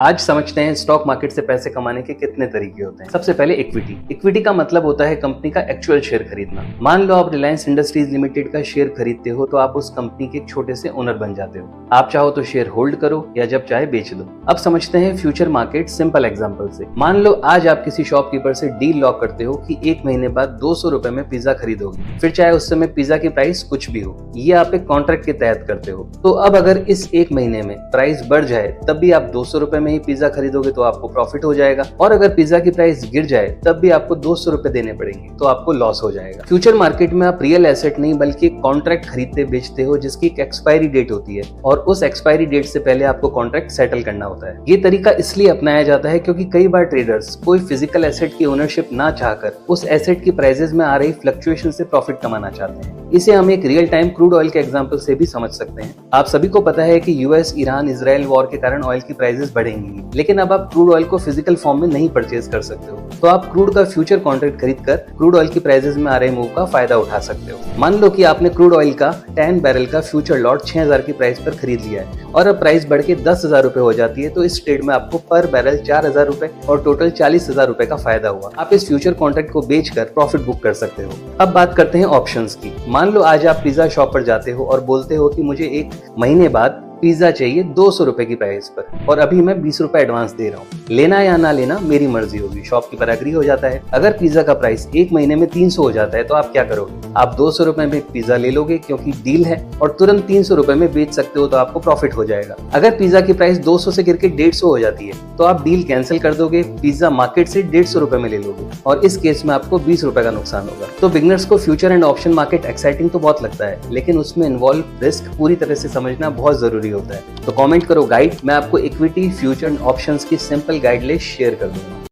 आज समझते हैं स्टॉक मार्केट से पैसे कमाने के कितने तरीके होते हैं। सबसे पहले इक्विटी। इक्विटी का मतलब होता है कंपनी का एक्चुअल शेयर खरीदना। मान लो आप रिलायंस इंडस्ट्रीज लिमिटेड का शेयर खरीदते हो तो आप उस कंपनी के एक छोटे से ओनर बन जाते हो। आप चाहो तो शेयर होल्ड करो या जब चाहे बेच दो। अब समझते हैं फ्यूचर मार्केट सिंपल एग्जाम्पल से। मान लो आज आप किसी शॉपकीपर से डील लॉक करते हो कि 1 महीने बाद 200 रुपए में पिज्जा खरीदोगे, फिर चाहे उस समय पिज्जा की प्राइस कुछ भी हो। ये आप एक कॉन्ट्रैक्ट के तहत करते हो। तो अब अगर इस 1 महीने में प्राइस बढ़ जाए तब भी आप 200 रुपए में ही पिज्जा खरीदोगे तो आपको प्रॉफिट हो जाएगा, और अगर पिज्जा की प्राइस गिर जाए तब भी आपको 200 रुपए देने पड़ेंगे तो आपको लॉस हो जाएगा। फ्यूचर मार्केट में आप रियल एसेट नहीं बल्कि एक कॉन्ट्रैक्ट खरीदते बेचते हो जिसकी एक एक्सपायरी डेट होती है, और उस एक्सपायरी डेट से पहले आपको कॉन्ट्रैक्ट सेटल करना होता है। ये तरीका इसलिए अपनाया जाता है क्योंकि कई बार ट्रेडर्स कोई फिजिकल एसेट की ओनरशिप ना चाहकर उस एसेट की प्राइसेस में आ रही फ्लक्चुएशन से प्रॉफिट कमाना चाहते हैं। इसे हम एक रियल टाइम क्रूड ऑयल के एग्जांपल से भी समझ सकते हैं। आप सभी को पता है कि यूएस ईरान इजराइल वॉर के कारण ऑयल की प्राइसेस बढ़ेंगी, लेकिन अब आप क्रूड ऑयल को फिजिकल फॉर्म में नहीं परचेज कर सकते हो, तो आप क्रूड का फ्यूचर कॉन्ट्रैक्ट खरीदकर क्रूड ऑयल की प्राइसेस में आ रहे मूव का फायदा उठा सकते हो। मान लो कि आपने क्रूड ऑयल का 10 बैरल का फ्यूचर लॉट 6000 की प्राइस पर खरीद लिया है और अब प्राइस बढ़ के 10,000 रुपए हो जाती है, तो इस ट्रेड में आपको पर बैरल 4000 रुपए और टोटल 40,000 रुपए का फायदा हुआ। आप इस फ्यूचर कॉन्ट्रैक्ट को बेचकर प्रॉफिट बुक कर सकते हो। अब बात करते हैं ऑप्शंस की। मान लो आज आप पिज्जा शॉप पर जाते हो और बोलते हो कि मुझे 1 महीने बाद पिज्जा चाहिए 200 रुपए की प्राइस पर, और अभी मैं 20 रुपए एडवांस दे रहा हूँ, लेना या ना लेना मेरी मर्जी होगी। शॉपकीपर एग्री हो जाता है। अगर पिज्जा का प्राइस 1 महीने में 300 हो जाता है तो आप क्या करोगे? आप 200 रुपए में पिज्जा ले लोगे क्योंकि डील है, और तुरंत 300 रुपए में बेच सकते हो तो आपको प्रॉफिट हो जाएगा। अगर पिज्जा की प्राइस 200 से गिर के 150 हो जाती है तो आप डील कैंसिल कर दोगे, पिज्जा मार्केट से 150 रुपए में ले लोगे, और इस केस में आपको 20 रुपए का नुकसान होगा। तो बिगनर्स को future and option market exciting तो बहुत लगता है, लेकिन उसमें इन्वॉल्व रिस्क पूरी तरह से समझना बहुत जरूरी होता है। तो कमेंट करो गाइड, मैं आपको इक्विटी, फ्यूचर एंड ऑप्शंस की सिंपल गाइड लिस्ट शेयर कर दूंगा।